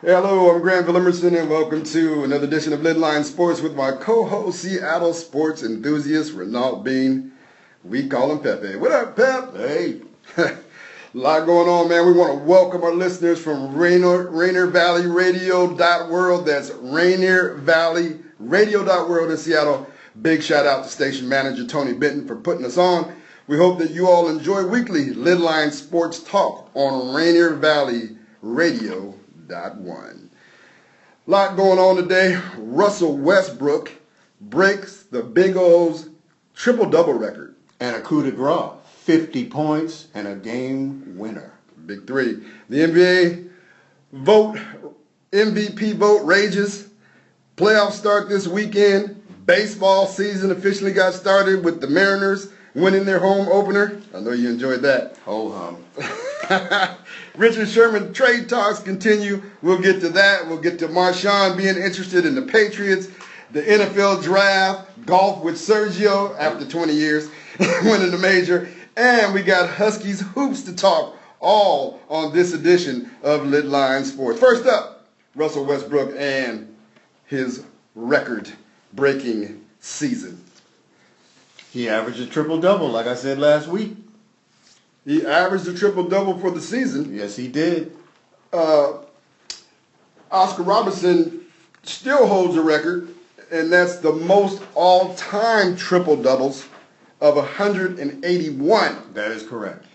Hello, I'm Granville Emerson, and welcome to another edition of Lidline Sports with my co-host, Seattle sports enthusiast, Renault Bean. We call him Pepe. What up, Pep? Hey. A lot going on, man. We want to welcome our listeners from Rainier Valley Radio.world. That's Rainier Valley Radio.world in Seattle. Big shout out to station manager Tony Benton for putting us on. We hope that you all enjoy weekly Lidline Sports Talk on Rainier Valley Radio.1. Lot going on today. Russell Westbrook breaks the Big O's triple-double record. And a coup de grace, 50 points and a game winner. Big three. The NBA MVP vote rages. Playoffs start this weekend. Baseball season officially got started with the Mariners winning their home opener. I know you enjoyed that. Ho hum. Richard Sherman trade talks continue. We'll get to that. We'll get to Marshawn being interested in the Patriots, the NFL draft, golf with Sergio after 20 years, winning the major, and we got Huskies hoops to talk, all on this edition of Lidline Sports. First up, Russell Westbrook and his record-breaking season. He averaged a triple-double, like I said last week. He averaged a triple-double for the season. Yes, he did. Oscar Robertson still holds a record, and that's the most all-time triple-doubles of 181. That is correct.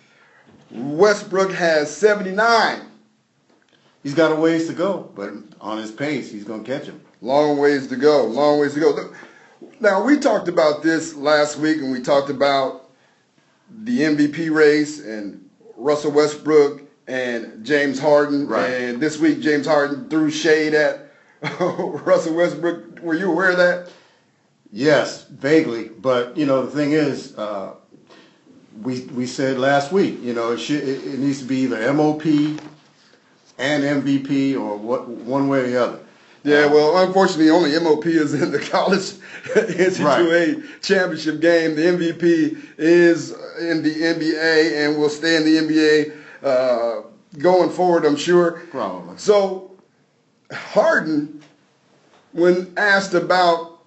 Westbrook has 79. He's got a ways to go, but on his pace, he's going to catch him. Long ways to go. Long ways to go. Now, we talked about this last week, and we talked about the MVP race and Russell Westbrook and James Harden. Right. And this week, James Harden threw shade at Russell Westbrook. Were you aware of that? Yes, vaguely. But, the thing is, we said last week, it needs to be either MOP and MVP or one way or the other. Yeah, well, unfortunately, only MOP is in the college NCAA championship game. The MVP is in the NBA and will stay in the NBA going forward, I'm sure. Probably. So, Harden, when asked about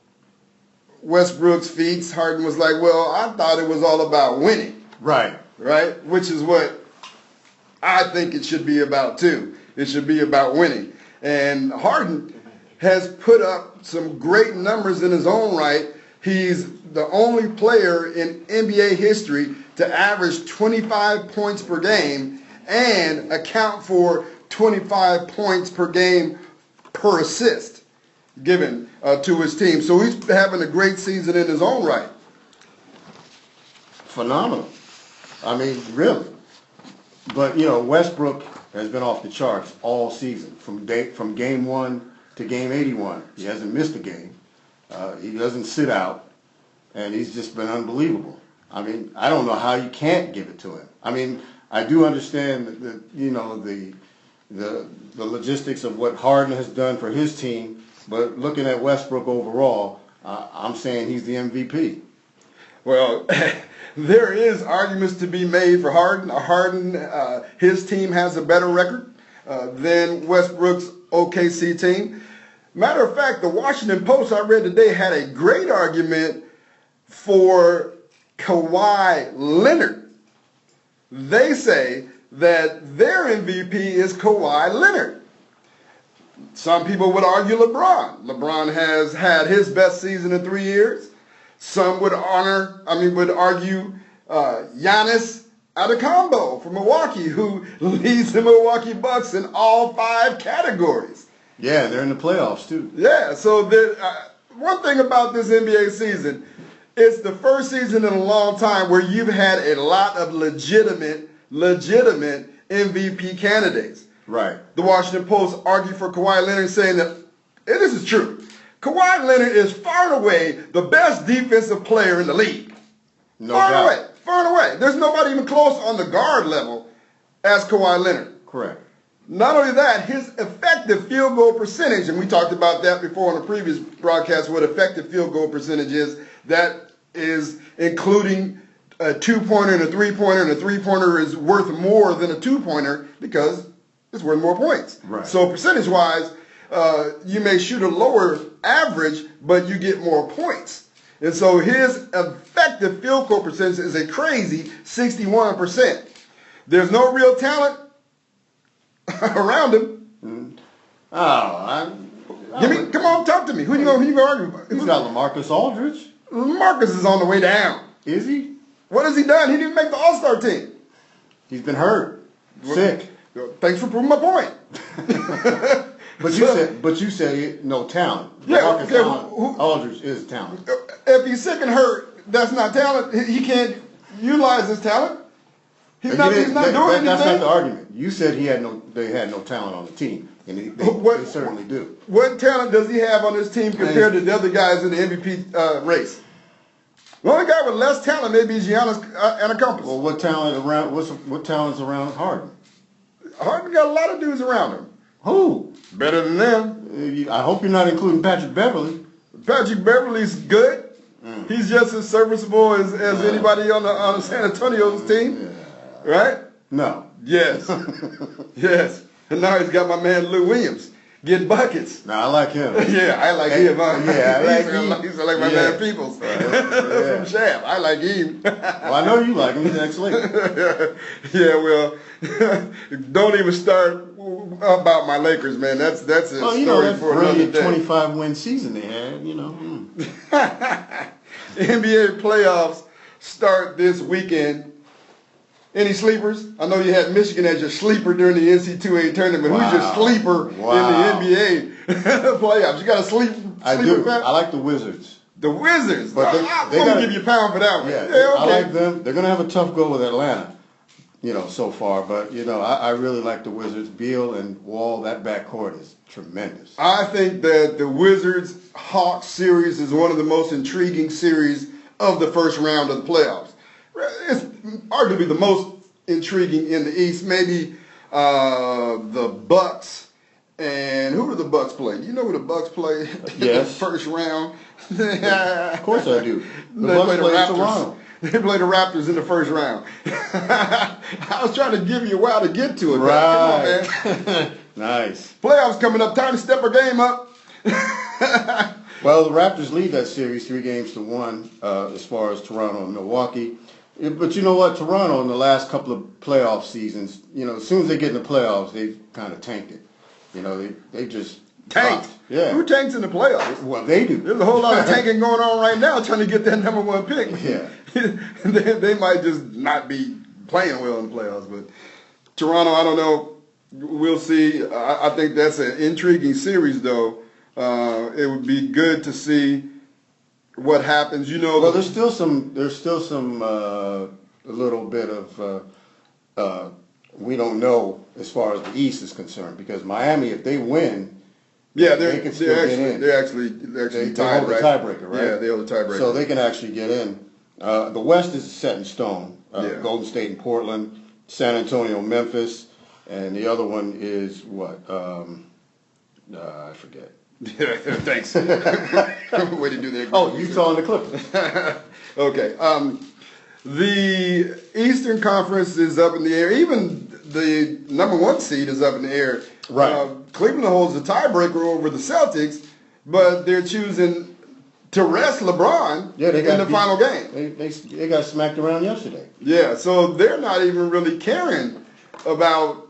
Westbrook's feats, Harden was like, well, I thought it was all about winning. Right. Right? Which is what I think it should be about, too. It should be about winning. And Harden has put up some great numbers in his own right. He's the only player in NBA history to average 25 points per game and account for 25 points per game per assist given to his team. So he's having a great season in his own right. Phenomenal. I mean, really. But, Westbrook has been off the charts all season from game one to game 81. He hasn't missed a game. He doesn't sit out, and he's just been unbelievable. I mean, I don't know how you can't give it to him. I mean, I do understand the logistics of what Harden has done for his team, but looking at Westbrook overall, I'm saying he's the MVP. Well, there is arguments to be made for Harden. Harden, his team has a better record than Westbrook's OKC team. Matter of fact, the Washington Post I read today had a great argument for Kawhi Leonard. They say that their MVP is Kawhi Leonard. Some people would argue LeBron. LeBron has had his best season in 3 years. Some would argue Giannis Antetokounmpo from Milwaukee, who leads the Milwaukee Bucks in all 5 categories. Yeah, they're in the playoffs too. Yeah, so one thing about this NBA season, it's the first season in a long time where you've had a lot of legitimate MVP candidates. Right. The Washington Post argued for Kawhi Leonard, saying that, and this is true, Kawhi Leonard is far and away the best defensive player in the league. No doubt. Far and away. There's nobody even close on the guard level as Kawhi Leonard. Correct. Not only that, his effective field goal percentage, and we talked about that before on a previous broadcast, what effective field goal percentage is. That is including a two-pointer and a three-pointer, and a three-pointer is worth more than a two-pointer because it's worth more points. Right. So percentage-wise, you may shoot a lower average, but you get more points. And so his effective field goal percentage is a crazy 61%. There's no real talent around him. Mm-hmm. Oh, Come on, talk to me. Who you gonna argue about? He's got LaMarcus Aldridge. Marcus is on the way down. Is he? What has he done? He didn't make the All-Star team. He's been hurt, sick. Thanks for proving my point. But you said no talent. Yeah, LaMarcus Aldridge is talent. If he's sick and hurt, that's not talent. He can't utilize his talent. He's not doing anything. That's not the argument. You said they had no talent on the team, and they certainly do. What talent does he have on his team compared to the other guys in the MVP race? The only guy with less talent maybe is Giannis Antetokounmpo. Well, what talent's around Harden? Harden got a lot of dudes around him. Who? Better than them. I hope you're not including Patrick Beverly. Patrick Beverly's good. He's just as serviceable as anybody on the San Antonio's team. Yeah. Right? No. Yes. Yes. And now he's got my man Lou Williams getting buckets. Now I like him. Yeah, I like him. Huh? Yeah, I like him. He's like my man Peoples from Shaft. I like him. Well, I know you like him. He's next league. Yeah, well, don't even start about my Lakers, man. That's a story for another day. 25-win season they had, NBA playoffs start this weekend. Any sleepers? I know you had Michigan as your sleeper during the NC2A tournament. Wow. Who's your sleeper in the NBA playoffs? You got a sleeper? I do. I like the Wizards. The Wizards? But I'm going to give you a pound for that one. Yeah, okay. I like them. They're going to have a tough go with Atlanta, so far. But, I really like the Wizards. Beal and Wall, that backcourt is tremendous. I think that the Wizards-Hawks series is one of the most intriguing series of the first round of the playoffs. It's arguably the most intriguing in the East. Maybe the Bucks. And who do the Bucks play? Do you know who the Bucks play in the first round? Of course I do. The Bucks play Toronto. They play the Raptors in the first round. I was trying to give you a while to get to it. Right. Come on, man. Nice. Playoffs coming up. Time to step our game up. Well, the Raptors lead that series 3-1 as far as Toronto and Milwaukee. But you know what? Toronto in the last couple of playoff seasons, as soon as they get in the playoffs, they've kind of tanked it. They just tanked. Yeah. Who tanks in the playoffs? Well, they do. There's a whole lot of tanking going on right now trying to get that number one pick. Yeah. they might just not be playing well in the playoffs. But Toronto, I don't know. We'll see. I think that's an intriguing series, though. It would be good to see what happens. Well, there's still some a little bit of we don't know as far as the East is concerned, because Miami, if they win, they can still get in. They're actually tied, hold the tiebreaker, right? Yeah, they hold the tiebreaker. So they can actually get in. The West is set in stone. Golden State and Portland, San Antonio, Memphis, and the other one is what? I forget. Thanks. Way to do that. Oh, Utah and the Clippers. Okay. The Eastern Conference is up in the air. Even the number one seed is up in the air. Right. Cleveland holds the tiebreaker over the Celtics, but they're choosing to rest LeBron in the final game. They got smacked around yesterday. Yeah, so they're not even really caring about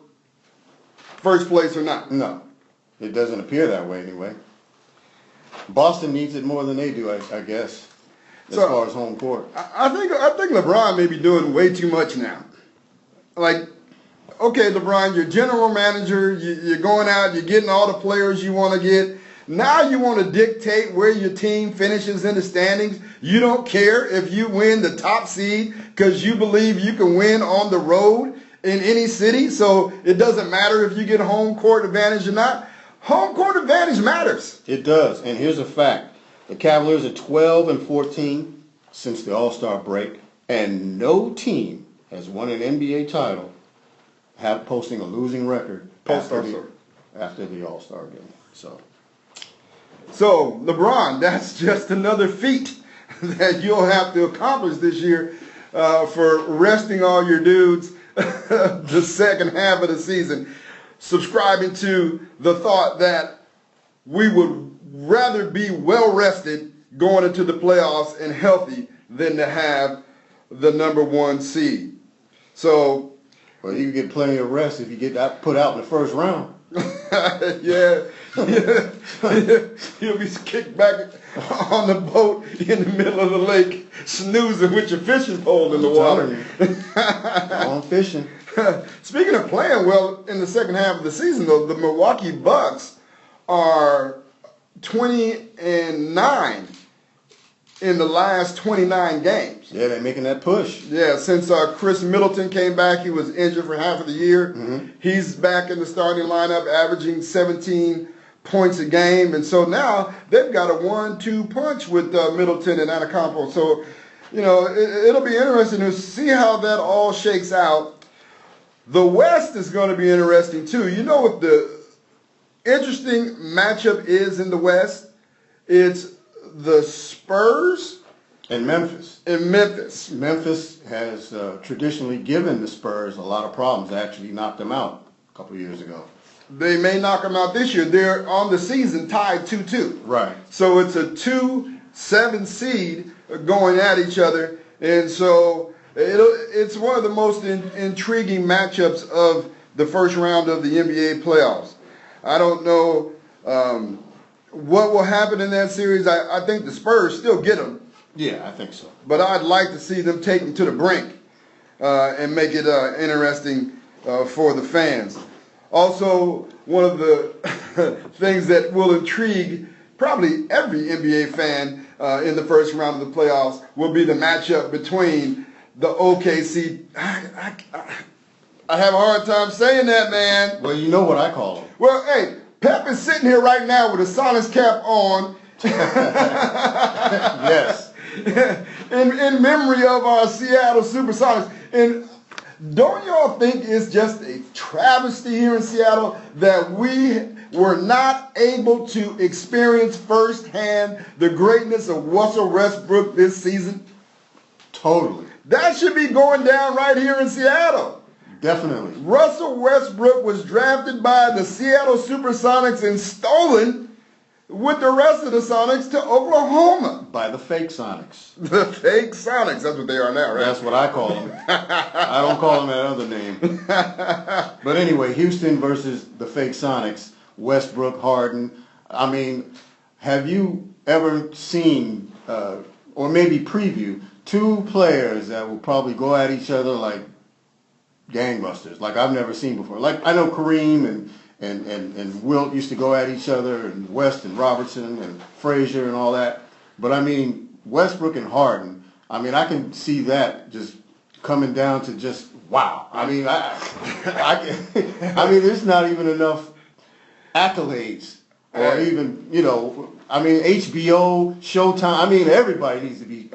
first place or not. No, it doesn't appear that way anyway. Boston needs it more than they do, I guess, as far as home court. I think LeBron may be doing way too much now. Like, okay, LeBron, you're general manager. You're going out. You're getting all the players you want to get. Now you want to dictate where your team finishes in the standings. You don't care if you win the top seed because you believe you can win on the road in any city. So it doesn't matter if you get home court advantage or not. Home court advantage matters. It does. And here's a fact. The Cavaliers are 12-14 since the All-Star break, and no team has won an NBA title posting a losing record after the All-Star game. So, LeBron, that's just another feat that you'll have to accomplish this year for resting all your dudes the second half of the season. subscribing to the thought that we would rather be well rested going into the playoffs and healthy than to have the number 1 seed. So, well, you get plenty of rest if you get that put out in the first round. yeah. You'll be kicked back on the boat in the middle of the lake, snoozing with your fishing pole in the water. I'm fishing. Speaking of playing well in the second half of the season, though, the Milwaukee Bucks are 20-9 in the last 29 games. Yeah, they're making that push. Yeah, since Chris Middleton came back, he was injured for half of the year. Mm-hmm. He's back in the starting lineup, averaging 17 points a game. And so now they've got a 1-2 punch with Middleton and Antetokounmpo. So, it'll be interesting to see how that all shakes out. The West is going to be interesting, too. You know what the interesting matchup is in the West? It's the Spurs and Memphis. Memphis has traditionally given the Spurs a lot of problems. They actually knocked them out a couple of years ago. They may knock them out this year. They're on the season tied 2-2. Right. So it's a 2-7 seed going at each other. And so it's one of the most intriguing matchups of the first round of the NBA playoffs. I don't know what will happen in that series. I think the Spurs still get them. Yeah, I think so. But I'd like to see them take them to the brink and make it interesting for the fans. Also, one of the things that will intrigue probably every NBA fan in the first round of the playoffs will be the matchup between the OKC. I have a hard time saying that, man. Well, you know what I call them. Well, hey, Pep is sitting here right now with a Sonics cap on. Yes. in memory of our Seattle Supersonics. And don't y'all think it's just a travesty here in Seattle that we were not able to experience firsthand the greatness of Russell Westbrook this season? Totally. That should be going down right here in Seattle. Definitely. Russell Westbrook was drafted by the Seattle Supersonics and stolen with the rest of the Sonics to Oklahoma. By the fake Sonics. The fake Sonics, that's what they are now, right? That's what I call them. I don't call them that other name. But anyway, Houston versus the fake Sonics, Westbrook, Harden. I mean, have you ever seen, or maybe preview, two players that will probably go at each other like gangbusters, like I've never seen before? Like, I know Kareem and Wilt used to go at each other, and West and Robertson and Frazier and all that. But I mean, Westbrook and Harden, I mean, I can see that just coming down to just wow. I mean, I mean, there's not even enough accolades or even, I mean, HBO, Showtime. I mean, everybody needs to be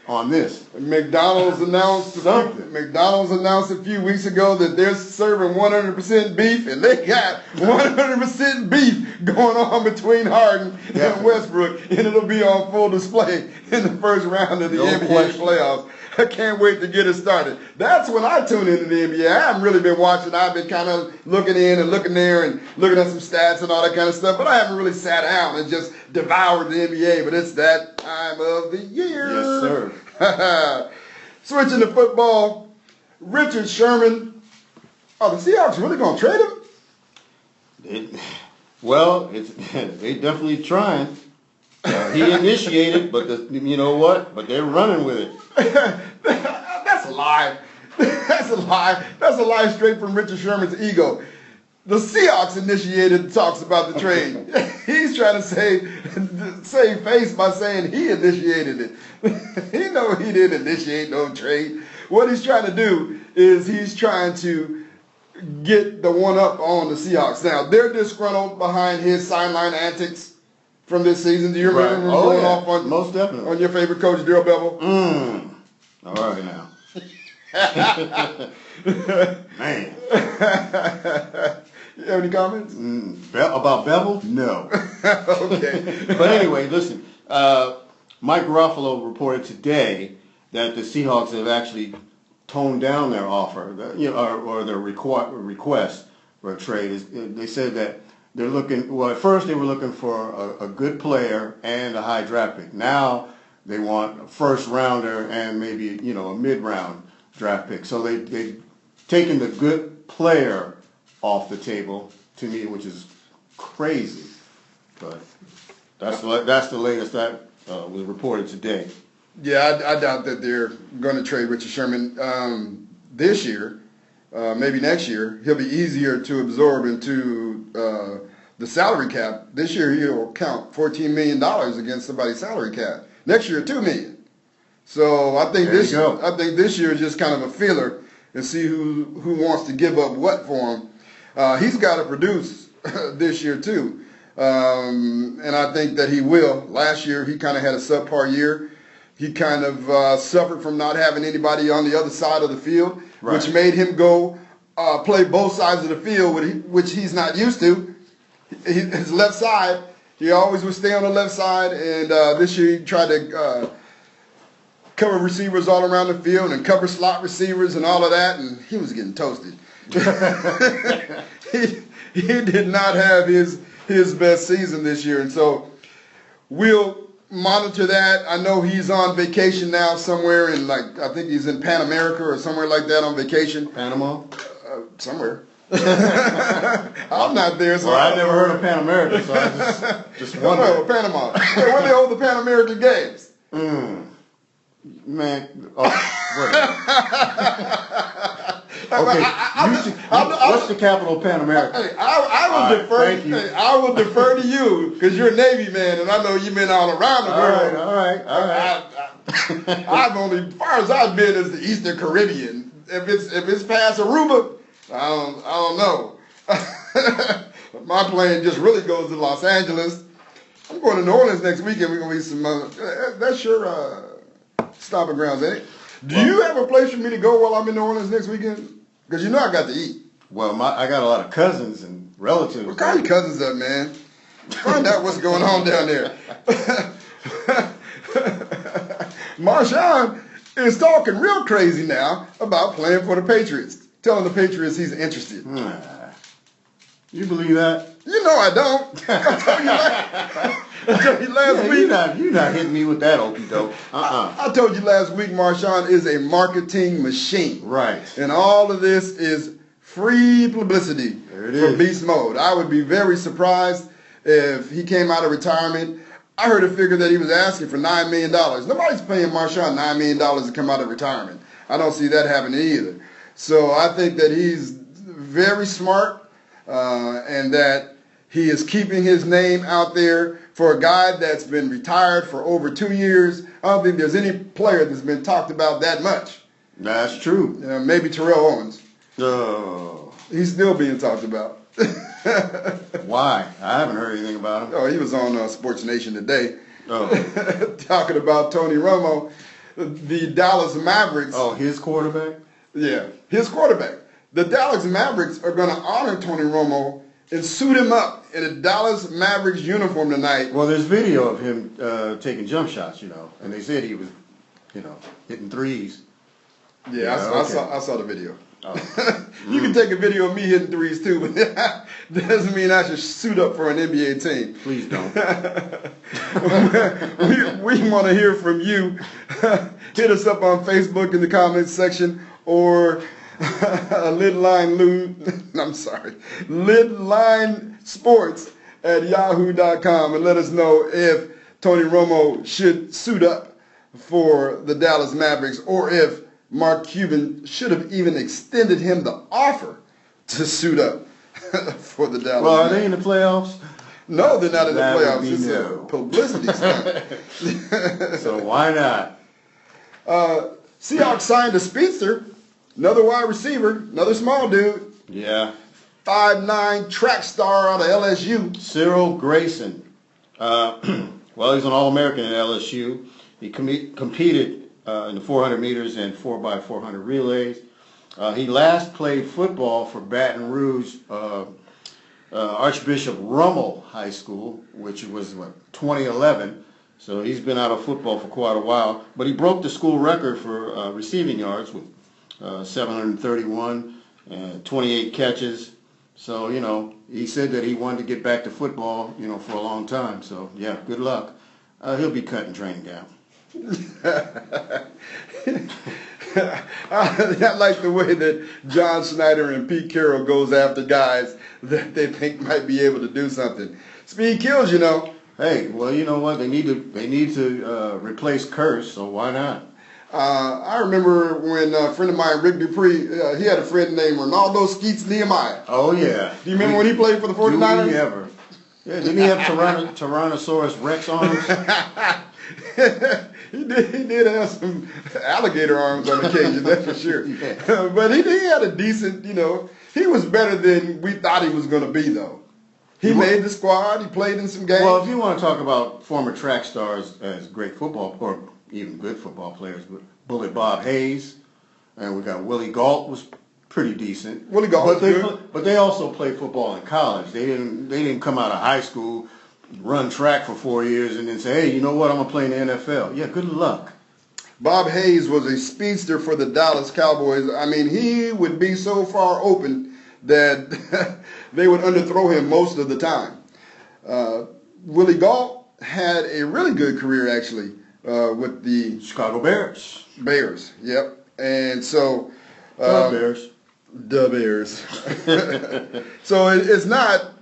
on this. McDonald's announced a few weeks ago that they're serving 100% beef, and they got 100% beef going on between Harden and Westbrook, and it'll be on full display in the first round of the NBA playoffs. I can't wait to get it started. That's when I tune into the NBA. I haven't really been watching. I've been kind of looking in and looking there and looking at some stats and all that kind of stuff, but I haven't really sat down and just devoured the NBA. But it's that time of the year. Yes, sir. Switching to football, Richard Sherman. Are the Seahawks really going to trade him? They definitely trying. He initiated, but you know what? But they're running with it. That's a lie. That's a lie. That's a lie straight from Richard Sherman's ego. The Seahawks initiated talks about the trade. He's trying to save face by saying he initiated it. He know he didn't initiate no trade. What he's trying to do is he's trying to get the one up on the Seahawks. Now, they're disgruntled behind his sideline antics from this season. Do you remember him going off on, most definitely, on your favorite coach, Daryl Bevel? All right now. Man. You have any comments? About Bevel? No. Okay. But anyway, listen. Mike Ruffalo reported today that the Seahawks have actually toned down their offer, or their request for a trade. They said that they're looking. Well, at first they were looking for a good player and a high draft pick. Now they want a first rounder and maybe a mid-round draft pick. So they've taken the good player off the table to me, which is crazy. But that's the latest that was reported today. Yeah, I doubt that they're going to trade Richard Sherman this year. Maybe next year. He'll be easier to absorb into the salary cap. This year he'll count $14 million against somebody's salary cap. Next year, $2 million. So I think this year is just kind of a feeler and see who wants to give up what for him. He's got to produce this year too. And I think that he will. Last year he kind of had a subpar year. He kind of suffered from not having anybody on the other side of the field, right, which made him go play both sides of the field, which he's not used to. His left side, he always would stay on the left side, and this year he tried to cover receivers all around the field and cover slot receivers and all of that, and he was getting toasted. he did not have his best season this year, and so we'll monitor that. I know he's on vacation now somewhere in, I think he's in Pan America or somewhere like that on vacation. Panama? Somewhere. I'm not there, so I never heard of Pan America, so I just wonder. No, Panama. Where they hold the Pan American Games? Man, okay, what's the capital of Pan America? Hey, I will defer to you because you're a Navy man, and I know you've been all around the world. All right. I've only, as far as I've been, is the Eastern Caribbean. If it's past Aruba, I don't know. My plane just really goes to Los Angeles. I'm going to New Orleans next weekend. We're going to be some. That's your stomping grounds, ain't it? Do you have a place for me to go while I'm in New Orleans next weekend? Because I got to eat. Well, I got a lot of cousins and relatives. Well, call your cousins up, man. Find out what's going on down there. Marshawn is talking real crazy now about playing for the Patriots. Telling the Patriots he's interested. You believe that? You know I don't. I told you last week. You're not hitting me with that okey doke. I told you last week Marshawn is a marketing machine. Right. And all of this is free publicity for Beast Mode. I would be very surprised if he came out of retirement. I heard a figure that he was asking for $9 million. Nobody's paying Marshawn $9 million to come out of retirement. I don't see that happening either. So I think that he's very smart and that he is keeping his name out there for a guy that's been retired for over 2 years. I don't think there's any player that's been talked about that much. That's true. Maybe Terrell Owens. Oh. He's still being talked about. Why? I haven't heard anything about him. Oh, he was on Sports Nation today. Oh. Talking about Tony Romo, the Dallas Mavericks. Oh, his quarterback? Yeah, his quarterback. The Dallas Mavericks are going to honor Tony Romo and suit him up in a Dallas Mavericks uniform tonight. Well, there's video of him taking jump shots, and they said he was, hitting threes. Yeah, I saw the video. Oh. You can take a video of me hitting threes too, but that doesn't mean I should suit up for an NBA team. Please don't. we want to hear from you. Hit us up on Facebook in the comments section or Lidline Sports at yahoo.com and let us know if Tony Romo should suit up for the Dallas Mavericks or if Mark Cuban should have even extended him the offer to suit up for the Dallas Mavericks. Well, are they in the playoffs? No, they're not in the playoffs. It's a publicity stunt. So why not? Seahawks signed a speedster. Another wide receiver, another small dude. Yeah. 5'9" track star out of LSU. Cyril Grayson. Well, he's an All-American at LSU. He competed in the 400 meters and 4x400 relays. He last played football for Baton Rouge Archbishop Rummel High School, which was 2011. So he's been out of football for quite a while. But he broke the school record for receiving yards with 731, 28 catches, So, he said that he wanted to get back to football, for a long time. So, yeah, good luck. He'll be cutting training down. I like the way that John Schneider and Pete Carroll goes after guys that they think might be able to do something. Speed kills, Hey, well, you know what? They need to replace Curse, so why not? I remember when a friend of mine, Rick Dupree, he had a friend named Ronaldo Skeets Nehemiah. Oh, yeah. Do you remember when he played for the 49ers? Do we ever? Yeah, didn't he have Tyrannosaurus Rex arms? He did have some alligator arms on occasion, that's for sure. Yeah. But he had a decent, he was better than we thought he was going to be, though. He made the squad. He played in some games. Well, if you want to talk about former track stars as great football, or even good football players, but Bullet Bob Hayes, and we got Willie Gault was pretty decent. Willie Gault was good. But they also played football in college. They didn't come out of high school, run track for 4 years, and then say, hey, you know what, I'm going to play in the NFL. Yeah, good luck. Bob Hayes was a speedster for the Dallas Cowboys. I mean, he would be so far open that they would underthrow him most of the time. Willie Gault had a really good career, actually, with the Chicago Bears. Bears, yep. And so... The Bears. The Bears. So it's not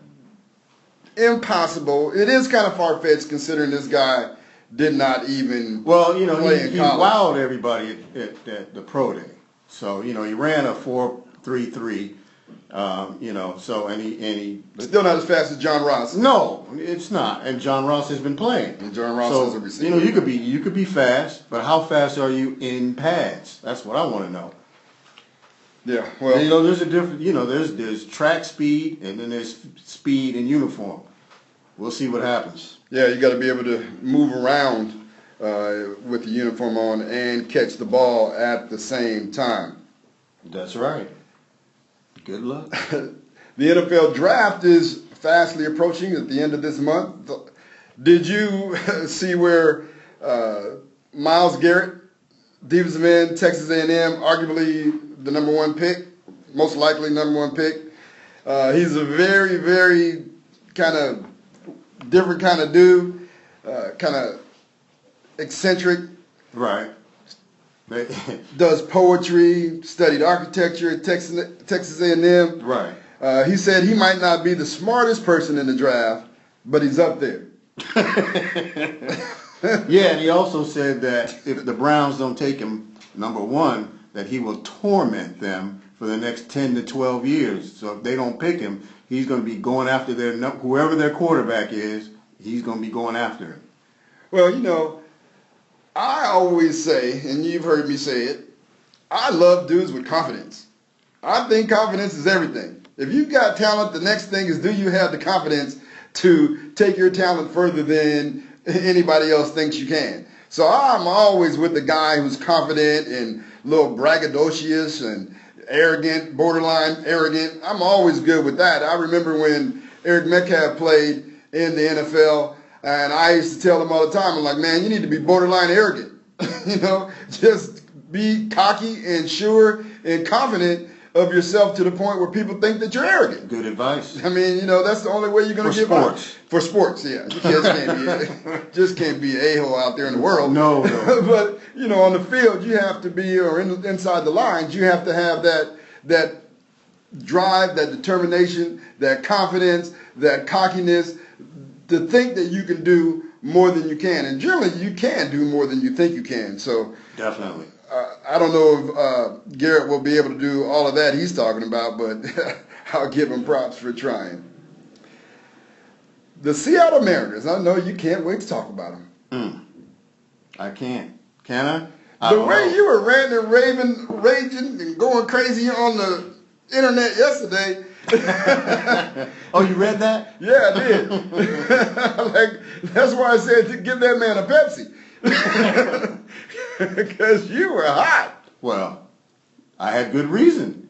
impossible. It is kind of far-fetched considering this guy did not even play in he college. wowed everybody at the pro day. So, he ran a 4.33. And he Still not as fast as John Ross. No, it's not. And John Ross has been playing. And John Ross is a receiver. You could be fast, but how fast are you in pads? That's what I want to know. Yeah, well, And, there's a different. There's track speed, and then there's speed in uniform. We'll see what happens. yeah, you got to be able to move around with the uniform on and catch the ball at the same time. That's right. Good luck. The NFL draft is fastly approaching at the end of this month. Did you see where Myles Garrett, defensive end, Texas A&M, arguably the number one pick, most likely number one pick? He's a very, very kind of different kind of dude, kind of eccentric. Right. Does poetry, studied architecture at Texas A&M. Right. He said he might not be the smartest person in the draft, but he's up there. Yeah, and he also said that if the Browns don't take him, number one, that he will torment them for the next 10 to 12 years. So if they don't pick him, he's going to be going after whoever their quarterback is, he's going to be going after him. Well, I always say, and you've heard me say it, I love dudes with confidence. I think confidence is everything. If you've got talent, the next thing is, do you have the confidence to take your talent further than anybody else thinks you can? So I'm always with the guy who's confident and a little braggadocious and arrogant, borderline arrogant. I'm always good with that. I remember when Eric Metcalf played in the NFL, and I used to tell him all the time, I'm like, man, you need to be borderline arrogant. Just be cocky and sure and confident of yourself to the point where people think that you're arrogant. Good advice. I mean, that's the only way you're going to get by. For sports, yeah. You just can't be an a-hole out there in the world. No. But, on the field, you have to be, or inside the lines, you have to have that drive, that determination, that confidence, that cockiness, to think that you can do more than you can. And generally, you can do more than you think you can. So definitely. I don't know if Garrett will be able to do all of that he's talking about, but I'll give him props for trying. The Seattle Mariners, I know you can't wait to talk about them. I can't. Can I? The way you were ranting and raging and going crazy on the internet yesterday. Oh, you read that? Yeah, I did. That's why I said to give that man a Pepsi. Because you were hot. Well, I had good reason.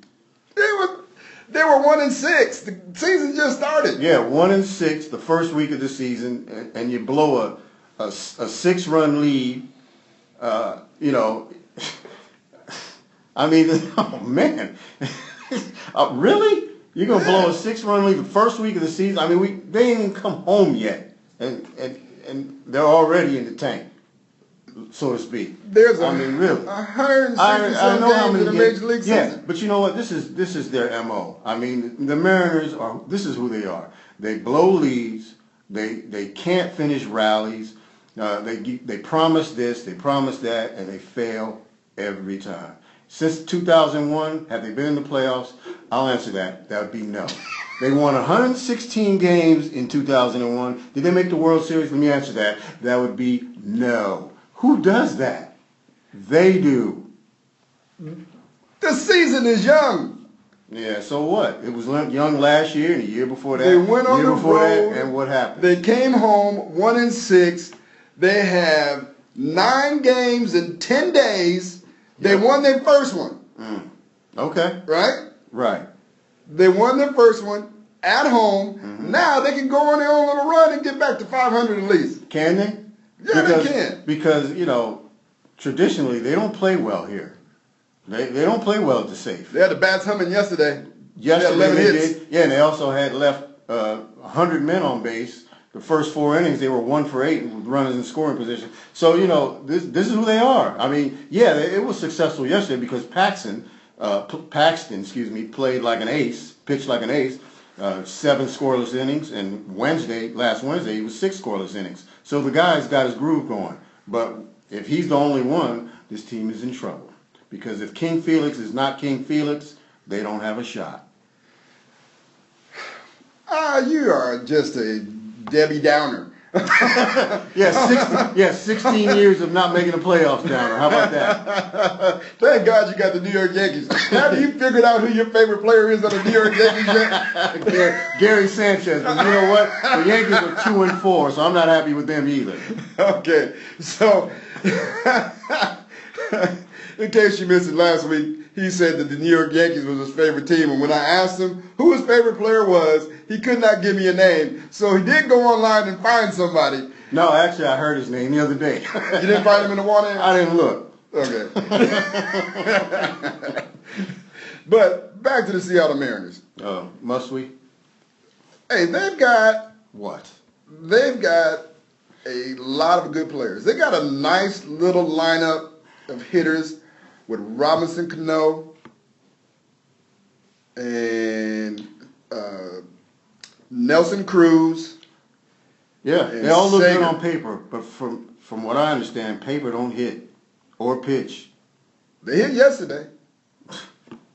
They were 1-6. The season just started. Yeah, 1-6 the first week of the season, and you blow a 6-run lead. I mean, oh man, really? You're gonna blow a 6-run lead the first week of the season. I mean, they ain't even come home yet, and they're already in the tank, so to speak. There's really. 167 games in the Major League season. Yeah, but you know what? This is their MO. I mean, the Mariners are. This is who they are. They blow leads. They can't finish rallies. They promise this, they promise that, and they fail every time. Since 2001, have they been in the playoffs? I'll answer that. That would be no. They won 116 games in 2001. Did they make the World Series? Let me answer that. That would be no. Who does that? They do. The season is young. Yeah, so what? It was young last year and the year before that. They went on the road. And what happened? They came home 1-6. They have 9 games in 10 days. They won their first one. Okay. Right? Right. They won their first one at home. Now they can go on their own little run and get back to 500 at least. Can they? Yeah, they can. Because, traditionally they don't play well here. They don't play well at the safe. They had the bats humming yesterday. Yesterday they did. Yeah, and they also had left 100 men on base. The first 4 innings, they were 1 for 8 with runners in scoring position. So, this is who they are. I mean, yeah, it was successful yesterday because Paxton, played like an ace, pitched like an ace, 7 scoreless innings, and last Wednesday, he was 6 scoreless innings. So the guy's got his groove going. But if he's the only one, this team is in trouble. Because if King Felix is not King Felix, they don't have a shot. You are just a Debbie Downer. 16 years of not making the playoffs, Downer. How about that? Thank God you got the New York Yankees. Have you figured out who your favorite player is on the New York Yankees yet? Gary Sanchez. But you know what? The Yankees are 2-4, so I'm not happy with them either. Okay, so in case you missed it last week, he said that the New York Yankees was his favorite team. And when I asked him who his favorite player was, he could not give me a name. So he did go online and find somebody. No, actually, I heard his name the other day. You didn't find him in the water? I didn't look. Okay. But back to the Seattle Mariners. Must we? Hey, they've got what? They've got a lot of good players. They got a nice little lineup of hitters with Robinson Cano and Nelson Cruz. Yeah, they all look good on paper, but from what I understand, paper don't hit or pitch. They hit yesterday.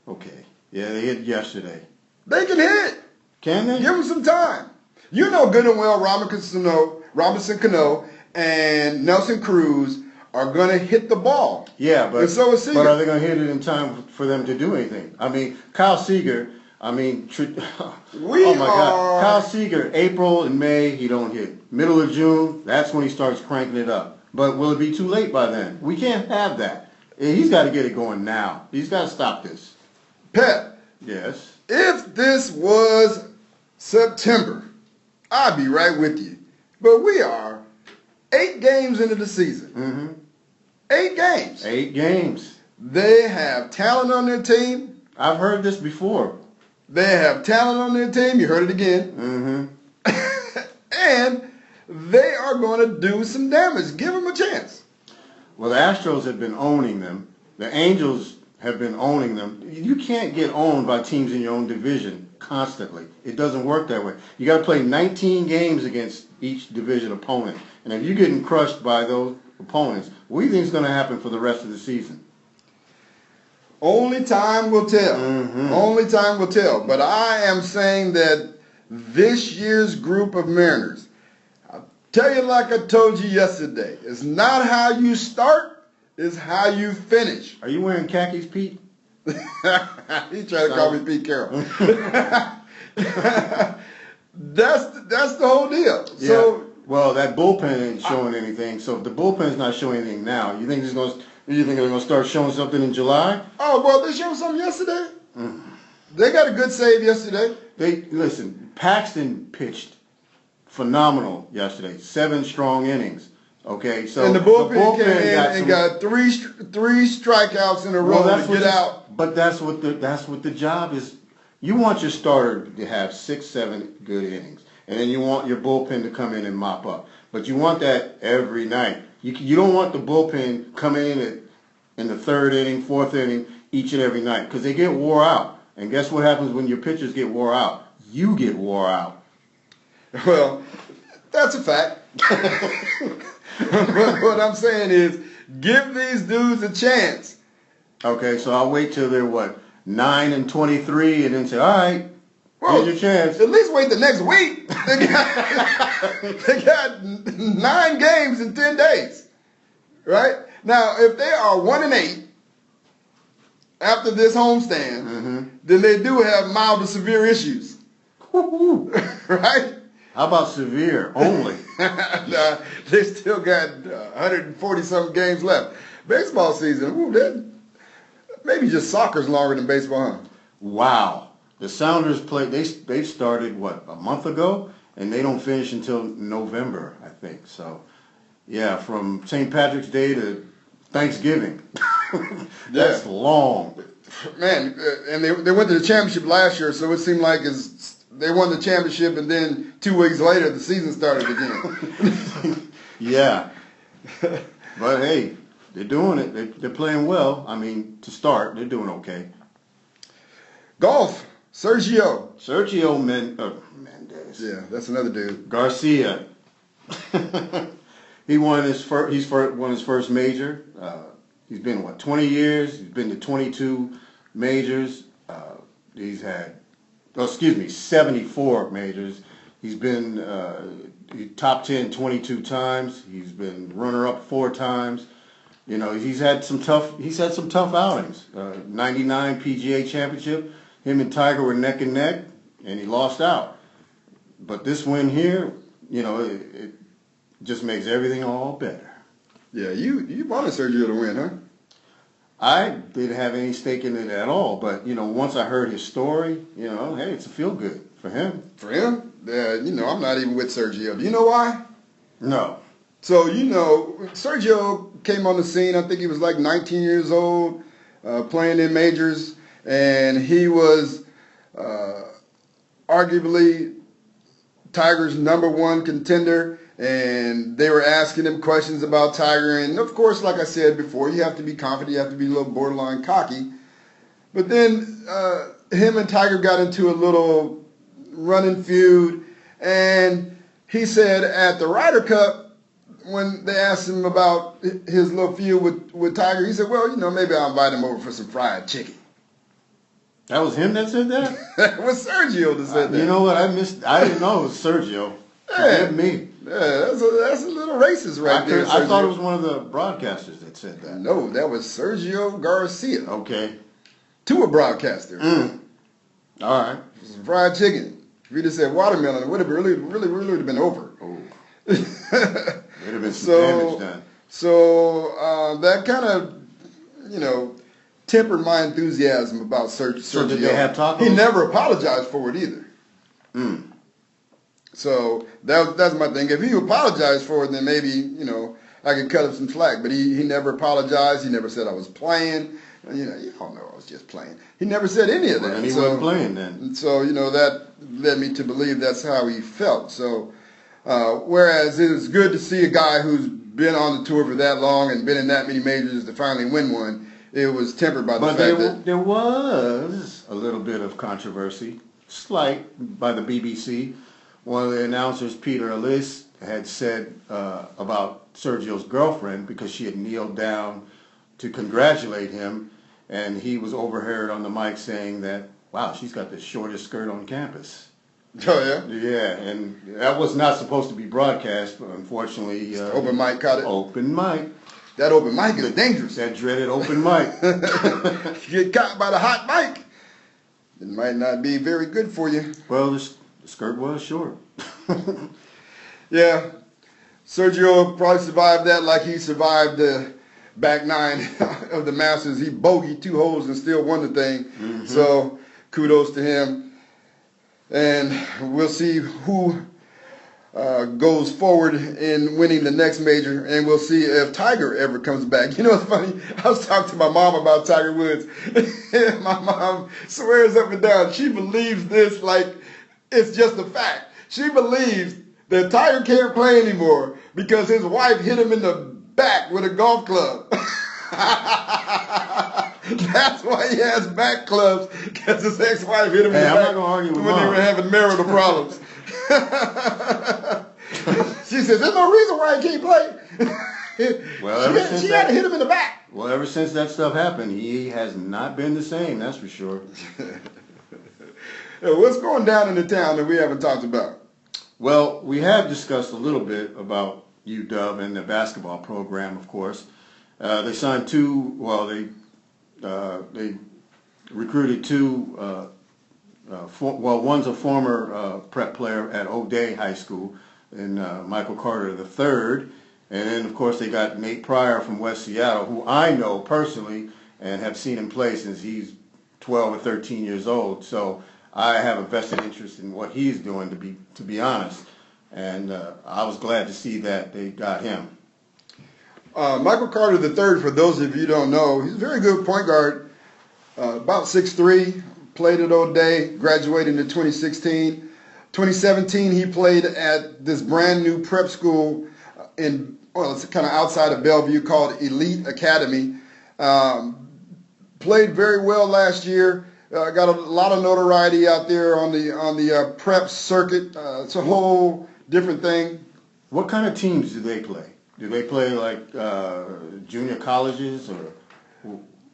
Okay. Yeah, they hit yesterday. They can hit. Can they? Give them some time. You know good and well Robinson Cano and Nelson Cruz are going to hit the ball. Yeah, but, and so is Seager. But are they going to hit it in time for them to do anything? I mean, Kyle Seager, God. Kyle Seager, April and May, he don't hit. Middle of June, that's when he starts cranking it up. But will it be too late by then? We can't have that. He's got to get it going now. He's got to stop this. Pep. Yes? If this was September, I'd be right with you. But we are 8 games into the season. Mm-hmm. 8 games. 8 games. They have talent on their team. I've heard this before. They have talent on their team. You heard it again. Mm-hmm. And they are going to do some damage. Give them a chance. Well, the Astros have been owning them. The Angels have been owning them. You can't get owned by teams in your own division constantly. It doesn't work that way. You got to play 19 games against each division opponent. And if you're getting crushed by those opponents, what do you think is going to happen for the rest of the season? Only time will tell. Mm-hmm. Only time will tell. But I am saying that this year's group of Mariners, I'll tell you like I told you yesterday, it's not how you start, it's how you finish. Are you wearing khakis, Pete? He tried to call me Pete Carroll. That's the whole deal. Yeah. So, well, that bullpen ain't showing anything. So if the bullpen's not showing anything now, you think they're going to start showing something in July? Oh, well, they showed something yesterday. They got a good save yesterday. Listen, Paxton pitched phenomenal yesterday. 7 strong innings. Okay, so and the bullpen came in and got three strikeouts in a row to get out. But that's what the job is. You want your starter to have 6, 7 good innings, and then you want your bullpen to come in and mop up. But you want that every night. You don't want the bullpen coming in the 3rd inning, 4th inning, each and every night, because they get wore out. And guess what happens when your pitchers get wore out? You get wore out. Well, that's a fact. What I'm saying is, give these dudes a chance. Okay, so I'll wait till they're, 9 and 23, and then say, all right, here's your chance. At least wait the next week. They got 9 games in 10 days. Right? Now, if they are 1-8 after this homestand, then they do have mild to severe issues. Right? How about severe only? They still got 140-something games left. Baseball season, maybe just soccer's longer than baseball, huh? Wow. The Sounders played, they started, a month ago? And they don't finish until November, I think. So, yeah, from St. Patrick's Day to Thanksgiving. That's long. Man, and they went to the championship last year, so it seemed like they won the championship, and then 2 weeks later, the season started again. Yeah. But, hey, they're doing it. They're playing well. I mean, to start, they're doing okay. Golf, Sergio Mendez. Yeah, that's another dude. Garcia. He won his first major. He's been 20 years. He's been to 22 majors. He's had 74 majors. He's been top 10 22 times. He's been runner up 4 times. You know, he's had some tough outings. 99 PGA Championship. Him and Tiger were neck and neck, and he lost out. But this win here, you know, it just makes everything all better. Yeah, you wanted Sergio to win, huh? I didn't have any stake in it at all, but, you know, once I heard his story, you know, hey, it's a feel-good for him. For him? Yeah, you know, I'm not even with Sergio. Do you know why? No. So, you know, Sergio came on the scene, I think he was like 19 years old, playing in majors, and he was arguably Tiger's #1 contender, and they were asking him questions about Tiger. And, of course, like I said before, you have to be confident, you have to be a little borderline cocky. But then him and Tiger got into a little running feud, and he said at the Ryder Cup, when they asked him about his little feud with Tiger, he said, well, you know, maybe I'll invite him over for some fried chicken. That was him that said that? That was Sergio that said that. You know what? I didn't know it was Sergio. Forgive me. Yeah, that's a little racist right there. I thought it was one of the broadcasters that said that. No, that was Sergio Garcia. Okay. To a broadcaster. All right. Some fried chicken. If he'd have said watermelon, it would have really been over. Oh. There'd have been some damage done. So that kind of, you know, tempered my enthusiasm about Sergio. So did they have tacos? He never apologized for it either. So that's my thing. If he apologized for it, then maybe, you know, I could cut him some slack. But he never apologized. He never said I was playing. You know, you all know I was just playing. He never said any of that. And he wasn't playing then. So, you know, that led me to believe that's how he felt. So, whereas it was good to see a guy who's been on the tour for that long and been in that many majors to finally win one, it was tempered by the fact that there was a little bit of controversy, slight, by the BBC. One of the announcers, Peter Ellis, had said about Sergio's girlfriend because she had kneeled down to congratulate him, and he was overheard on the mic saying that, wow, she's got the shortest skirt on campus. Oh, yeah? Yeah, and that was not supposed to be broadcast, but unfortunately... open mic caught it? Open mic. That open mic is dangerous. That dreaded open mic. If you get caught by the hot mic, it might not be very good for you. Well, the skirt was short. Yeah. Sergio probably survived that like he survived the back 9 of the Masters. He bogeyed 2 holes and still won the thing. So kudos to him. And we'll see who goes forward in winning the next major, and we'll see if Tiger ever comes back. You know what's funny? I was talking to my mom about Tiger Woods, and my mom swears up and down she believes this like it's just a fact. She believes that Tiger can't play anymore because his wife hit him in the back with a golf club. That's why he has back clubs, because his ex-wife hit him in the back when they were having marital problems. She says, there's no reason why he can't play. Well, she had to hit him in the back. Well, ever since that stuff happened, he has not been the same, that's for sure. What's going down in the town that we haven't talked about? Well, we have discussed a little bit about UW and the basketball program, of course. They signed they recruited two, one's a former prep player at O'Day High School, and Michael Carter III. And then, of course, they got Nate Pryor from West Seattle, who I know personally and have seen him play since he's 12 or 13 years old. So I have a vested interest in what he's doing, to be honest. And I was glad to see that they got him. Michael Carter III, for those of you who don't know, he's a very good point guard, about 6'3", played at O'Day, graduated in 2016. 2017, he played at this brand new prep school it's kind of outside of Bellevue called Elite Academy. Played very well last year. Got a lot of notoriety out there on the prep circuit. It's a whole different thing. What kind of teams do they play? Do they play like junior colleges, or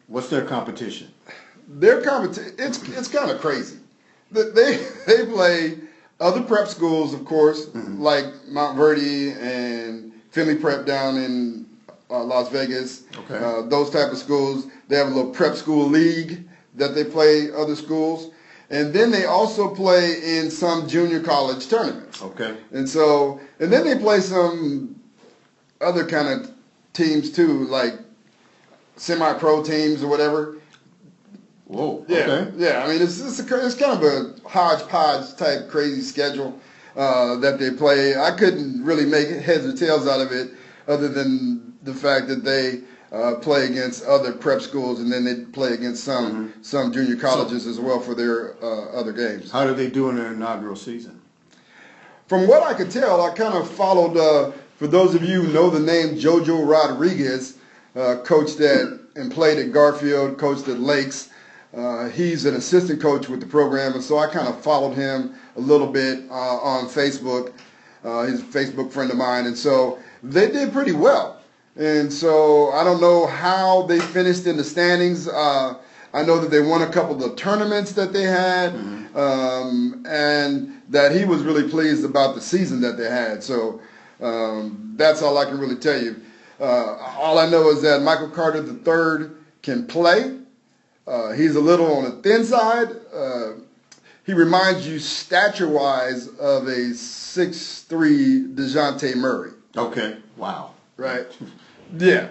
what's their competition? Their competition, it's kind of crazy. They play other prep schools, of course, like Mount Verdi and Finley Prep down in Las Vegas. Okay. Those type of schools. They have a little prep school league that they play other schools. And then they also play in some junior college tournaments. Okay. And then they play some other kind of teams too, like semi-pro teams or whatever. Whoa. Yeah, okay. Yeah. I mean, it's kind of a hodgepodge type crazy schedule that they play. I couldn't really make heads or tails out of it, other than the fact that they play against other prep schools, and then they play against some junior colleges as well for their other games. How do they do in their inaugural season? From what I could tell, I kind of followed. For those of you who know the name JoJo Rodriguez, coached and played at Garfield, coached at Lakes. He's an assistant coach with the program, and so I kind of followed him a little bit on Facebook. He's a Facebook friend of mine, and so they did pretty well. And so I don't know how they finished in the standings. I know that they won a couple of the tournaments that they had, and that he was really pleased about the season that they had. So that's all I can really tell you. All I know is that Michael Carter III can play. He's a little on the thin side. He reminds you stature-wise of a 6'3" DeJounte Murray. Okay. Wow. Right? Yeah.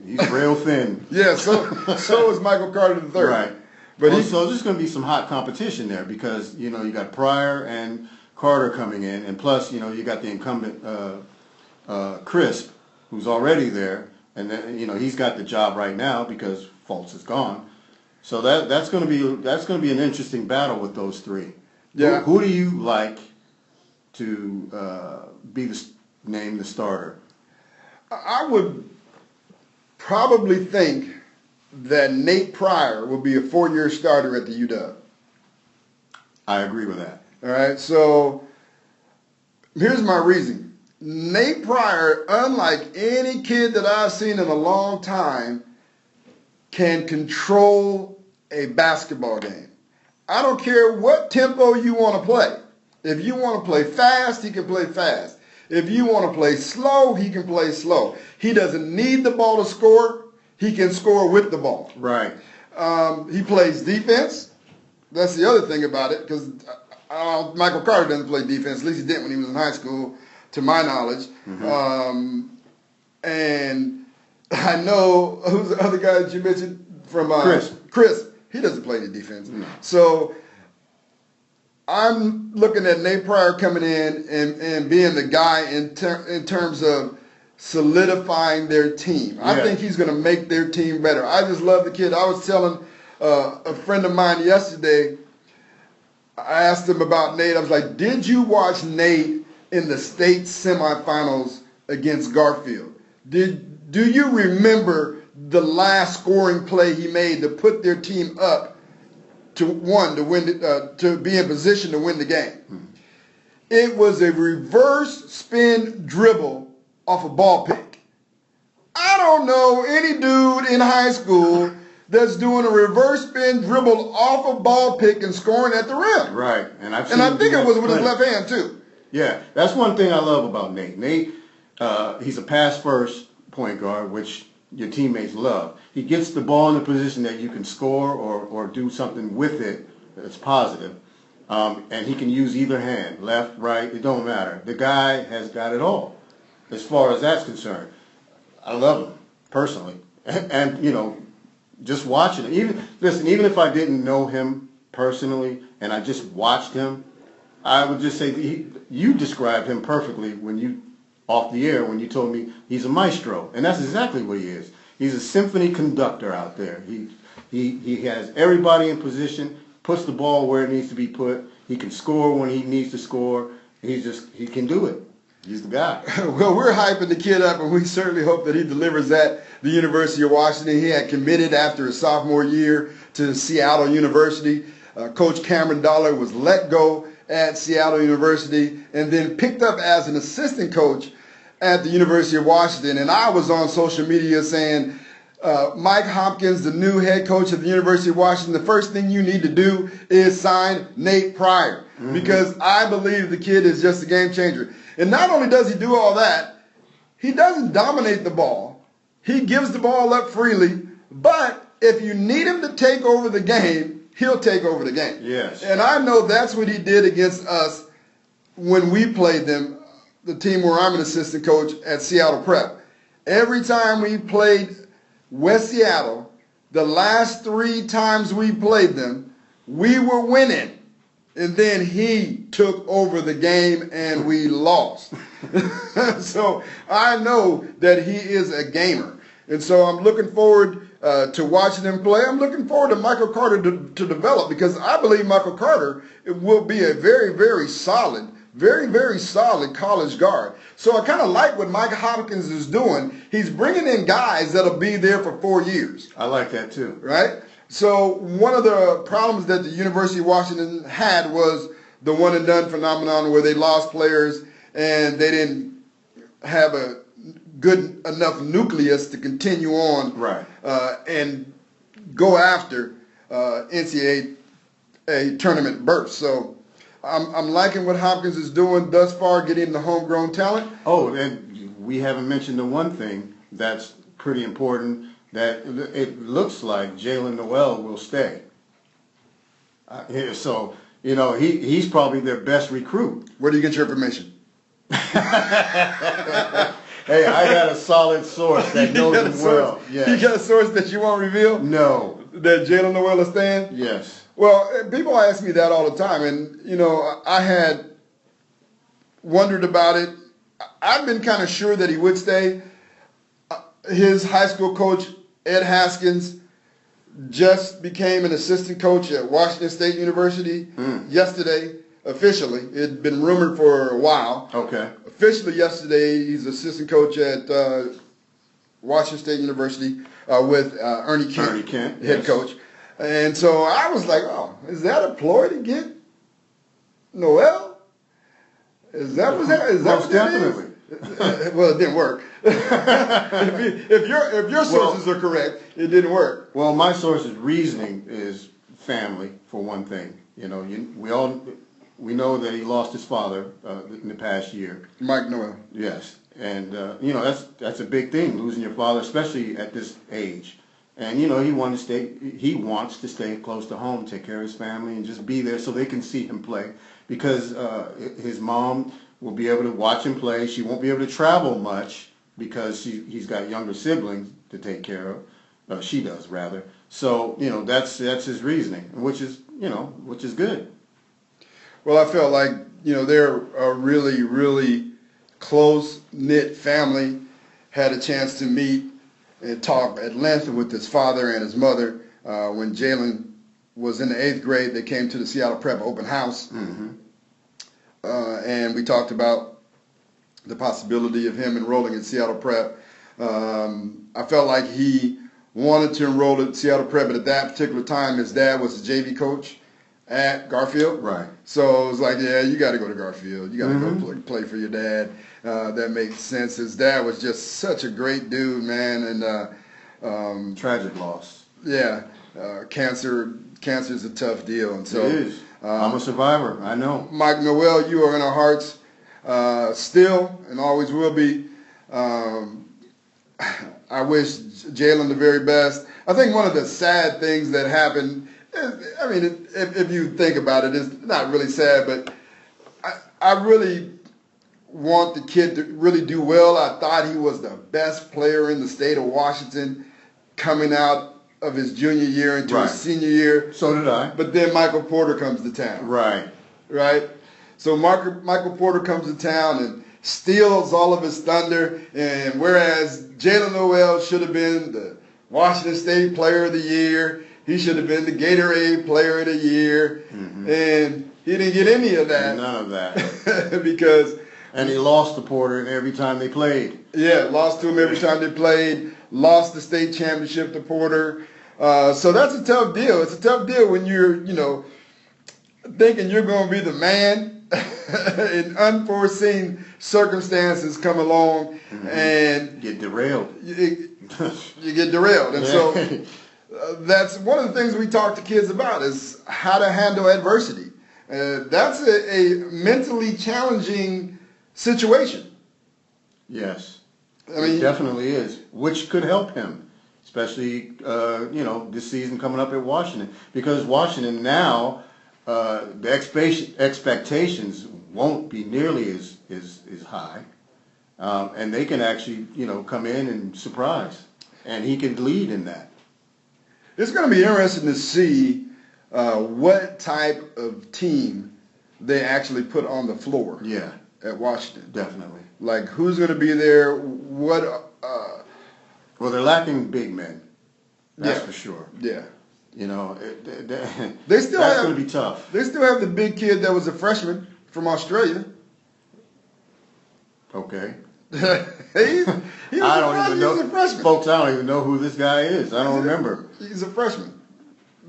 He's real thin. Yeah, so is Michael Carter III. Right. But so there's going to be some hot competition there, because, you got Pryor and Carter coming in, and plus, you got the incumbent Crisp, who's already there, and then, he's got the job right now because Fultz is gone. So that's going to be an interesting battle with those three. Yeah. Who do you like to be named the starter? I would probably think that Nate Pryor will be a 4-year starter at the UW. I agree with that. All right, so here's my reason. Nate Pryor, unlike any kid that I've seen in a long time, can control a basketball game. I don't care what tempo you want to play. If you want to play fast, he can play fast. If you want to play slow, he can play slow. He doesn't need the ball to score. He can score with the ball. Right. He plays defense. That's the other thing about it, because Michael Carter doesn't play defense. At least he didn't when he was in high school, to my knowledge. And I know, who's the other guy that you mentioned? From Chris. He doesn't play any defense. No. So I'm looking at Nate Pryor coming in and being the guy in terms of solidifying their team. I think he's going to make their team better. I just love the kid. I was telling a friend of mine yesterday, I asked him about Nate. I was like, did you watch Nate in the state semifinals against Garfield? Do you remember the last scoring play he made to put their team up to win, to be in position to win the game? It was a reverse spin dribble off a ball pick. I don't know any dude in high school that's doing a reverse spin dribble off a ball pick and scoring at the rim. Right, and I think it was with his left hand too. Yeah, that's one thing I love about Nate. Nate, he's a pass first point guard, which your teammates love. He gets the ball in a position that you can score or do something with it that's positive. And he can use either hand, left, right, it don't matter. The guy has got it all as far as that's concerned. I love him personally. And you know, just watching him. Even if I didn't know him personally and I just watched him, I would just say you described him perfectly when you off the air when you told me he's a maestro, and that's exactly what he is. He's a symphony conductor out there. He has everybody in position, puts the ball where it needs to be put. He can score when he needs to score. He can do it. He's the guy. Well, we're hyping the kid up, and we certainly hope that he delivers at the University of Washington. He had committed after his sophomore year to Seattle University. Coach Cameron Dollar was let go at Seattle University and then picked up as an assistant coach at the University of Washington. And I was on social media saying, Mike Hopkins, the new head coach of the University of Washington, the first thing you need to do is sign Nate Pryor, because I believe the kid is just a game changer. And not only does he do all that, he doesn't dominate the ball. He gives the ball up freely, but if you need him to take over the game, he'll take over the game. Yes. And I know that's what he did against us when we played them, the team where I'm an assistant coach at Seattle Prep. Every time we played West Seattle, the last 3 times we played them, we were winning. And then he took over the game and we lost. So I know that he is a gamer. And so I'm looking forward to watching him play. I'm looking forward to Michael Carter to develop, because I believe Michael Carter will be a very, very solid college guard. So I kind of like what Mike Hopkins is doing. He's bringing in guys that'll be there for 4 years. I like that too. Right? So one of the problems that the University of Washington had was the one and done phenomenon, where they lost players and they didn't have a good enough nucleus to continue on and go after NCAA tournament berths. So I'm liking what Hopkins is doing thus far, getting the homegrown talent. Oh, and we haven't mentioned the one thing that's pretty important, that it looks like Jalen Noel will stay. So, you know, he's probably their best recruit. Where do you get your information? Hey, I got a solid source that knows him well. Yes. You got a source that you won't reveal? No. That Jalen Noel is staying? Yes. Well, people ask me that all the time, and, you know, I had wondered about it. I've been kind of sure that he would stay. His high school coach, Ed Haskins, just became an assistant coach at Washington State University yesterday, officially. It had been rumored for a while. Okay. Officially yesterday, he's assistant coach at Washington State University with Ernie Kent, head coach. And so I was like, oh, is that a ploy to get Noel? Is that what that is? Most definitely. Well, it didn't work. if your sources are correct, it didn't work. Well, my source's reasoning is family, for one thing. You know, we know that he lost his father in the past year. Mike Noel. Yes, and you know, that's a big thing, losing your father, especially at this age. And you know, he wants to stay close to home, take care of his family, and just be there so they can see him play. Because his mom will be able to watch him play. She won't be able to travel much because he's got younger siblings to take care of. She does, rather. So, you know, that's his reasoning, which is good. Well, I felt like, they're a really, really close-knit family. Had a chance to meet and talk at length with his father and his mother. When Jalen was in the 8th grade, they came to the Seattle Prep open house. Mm-hmm. And we talked about the possibility of him enrolling in Seattle Prep. I felt like he wanted to enroll at Seattle Prep, but at that particular time, his dad was the JV coach at Garfield. Right. So it was like, yeah, you got to go to Garfield. You got to Mm-hmm. go play for your dad. That makes sense. His dad was just such a great dude, man. And tragic loss. Yeah, cancer is a tough deal. And so It is. I'm a survivor. I know. Mike Noel, you are in our hearts still and always will be. I wish Jalen the very best. I think one of the sad things that happened, I mean, if you think about it, it's not really sad, but I really want the kid to really do well. I thought he was the best player in the state of Washington coming out of his junior year into his senior year. So did I. But then Michael Porter comes to town. Right? So Michael Porter comes to town and steals all of his thunder, and whereas Jalen Noel should have been the Washington State Player of the Year, he should have been the Gatorade Player of the Year, and he didn't get any of that. None of that. Because... And he lost to Porter every time they played. Yeah, lost to him every time they played, lost the state championship to Porter. So that's a tough deal. It's a tough deal when you're, thinking you're going to be the man and unforeseen circumstances come along and get derailed. You get derailed. And so that's one of the things we talk to kids about is how to handle adversity. That's a mentally challenging situation. Yes. I mean, it definitely is, which could help him, especially, this season coming up at Washington. Because Washington now, the expectations won't be nearly as high. And they can actually, come in and surprise. And he can lead in that. It's going to be interesting to see what type of team they actually put on the floor at Washington. Definitely. Like, who's going to be there? What? Well, they're lacking big men. That's for sure. Yeah. They still that's going to be tough. They still have the big kid that was a freshman from Australia. Okay. he was a freshman. Folks, I don't even know who this guy is. I don't remember. He's a freshman.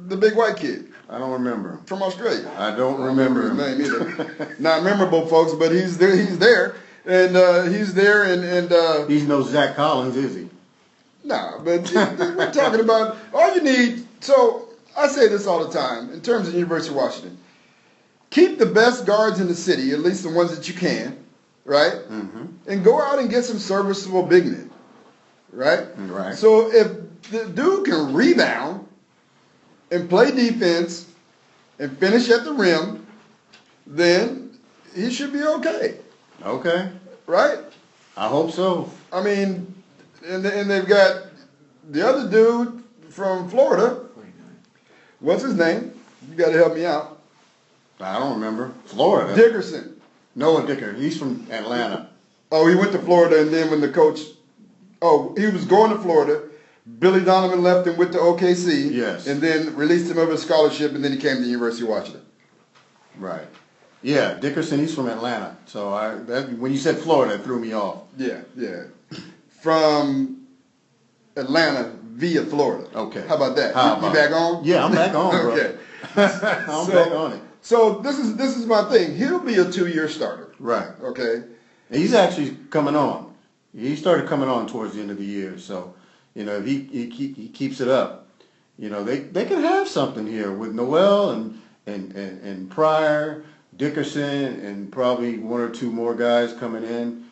The big white kid. I don't remember. From Australia. I don't remember his name either. Not memorable, folks, but he's there. He's there. And he's there, and he's no Zach Collins, is he? Nah, but we're talking about all you need. So I say this all the time in terms of the University of Washington. Keep the best guards in the city, at least the ones that you can, right? Mm-hmm. And go out and get some serviceable big men, right? Right. So if the dude can rebound and play defense and finish at the rim, then he should be okay. Okay. Right? I hope so. I mean, and they've got the other dude from Florida. What's his name? You got to help me out. I don't remember. Florida. Dickerson. Noah Dickerson. He's from Atlanta. Oh, he went to Florida, and then when the coach, he was going to Florida. Billy Donovan left him with the OKC. Yes. And then released him of his scholarship, and then he came to the University of Washington. Right. Yeah, Dickerson, he's from Atlanta. So when you said Florida, it threw me off. Yeah. From Atlanta via Florida. Okay. How about that? You back on? Yeah, I'm back on, bro. Okay. I'm back on it. So this is my thing. He'll be a 2-year starter. Right. Okay. And he's actually coming on. He started coming on towards the end of the year. So, if he keeps it up, they can have something here with Noel and Pryor, Dickerson, and probably one or two more guys coming in.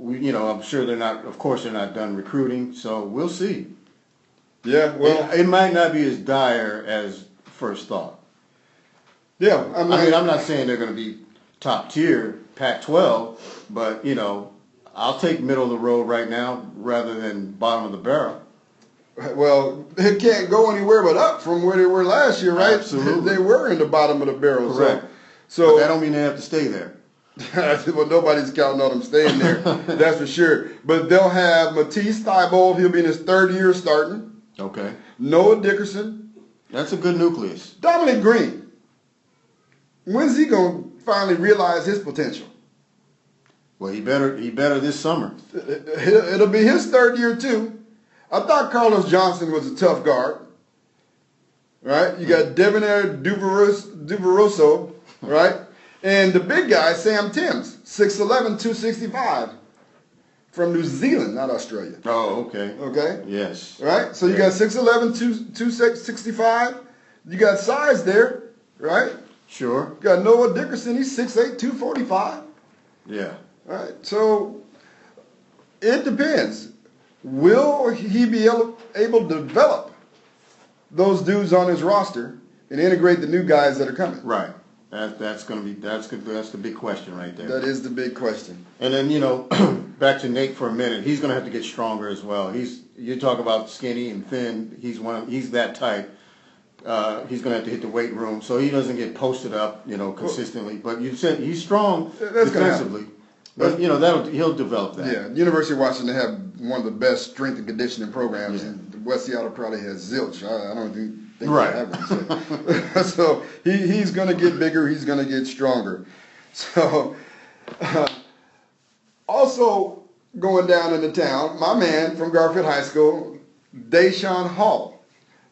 I'm sure they're not done recruiting, so we'll see. Yeah, well, it might not be as dire as first thought. Yeah, I mean, I'm not saying they're going to be top tier Pac-12, but I'll take middle of the road right now rather than bottom of the barrel. Well, it can't go anywhere but up from where they were last year, right? Absolutely. They were in the bottom of the barrel. Correct. So but that don't mean they have to stay there. well, nobody's counting on them staying there. That's for sure. But they'll have Matisse Thybulle. He'll be in his 3rd year starting. Okay. Noah Dickerson. That's a good nucleus. Dominic Green. When's he gonna finally realize his potential? Well, he better this summer. It'll be his 3rd year too. I thought Carlos Johnson was a tough guard. Right? You got Debonair Duveroso, right? And the big guy, Sam Timms, 6'11", 265, from New Zealand, not Australia. Oh, okay. Okay? Yes. Right? So you got 6'11", 265. You got size there, right? Sure. You got Noah Dickerson, he's 6'8", 245. Yeah. All right? So it depends. Will he be able to develop those dudes on his roster and integrate the new guys that are coming? Right. That's the big question right there. That is the big question. And then, back to Nate for a minute. He's going to have to get stronger as well. You talk about skinny and thin. He's that type. He's going to have to hit the weight room so he doesn't get posted up, consistently. But you said he's strong defensively. But he'll develop that. Yeah, University of Washington have one of the best strength and conditioning programs, and West Seattle probably has zilch. I don't think right. they have one. So he's going to get bigger. He's going to get stronger. So also going down into town, my man from Garfield High School, Deshaun Hall,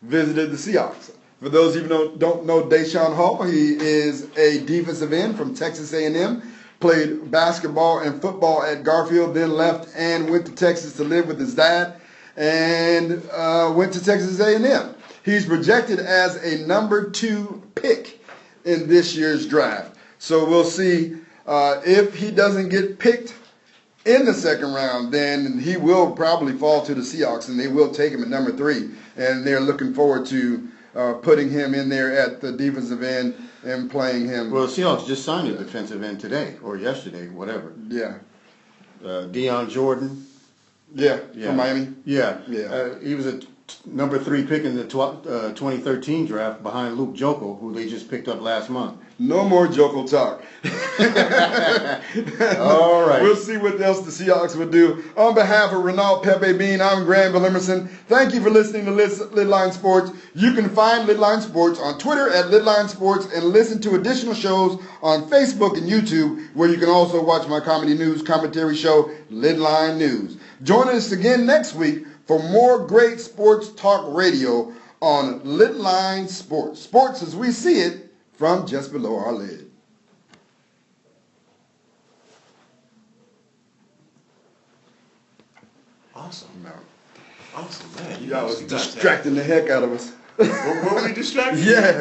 visited the Seahawks. For those of you who don't know Deshaun Hall, he is a defensive end from Texas A&M. Played basketball and football at Garfield, then left and went to Texas to live with his dad, and went to Texas A&M. He's projected as a number 2 pick in this year's draft. So we'll see if he doesn't get picked in the 2nd round, then he will probably fall to the Seahawks, and they will take him at number 3. And they're looking forward to putting him in there at the defensive end and playing him. Well, the Seahawks just signed a defensive end today or yesterday, whatever. Yeah. Deion Jordan. Yeah, from Miami. Yeah. Yeah. He was a number 3 pick in the 2013 draft behind Luke Jokel, who they just picked up last month. No more Jokel talk. All right. We'll see what else the Seahawks will do. On behalf of Renault Pepe Bean, I'm Granville Emerson. Thank you for listening to Lidline Sports. You can find Lidline Sports on Twitter at Lidline Sports and listen to additional shows on Facebook and YouTube, where you can also watch my comedy news commentary show, Lidline News. Join us again next week for more great sports talk radio on Lidline Sports. Sports as we see it from just below our lid. Awesome. No. Awesome, man. Y'all was distracting the heck out of us. Were we distracted? Yes.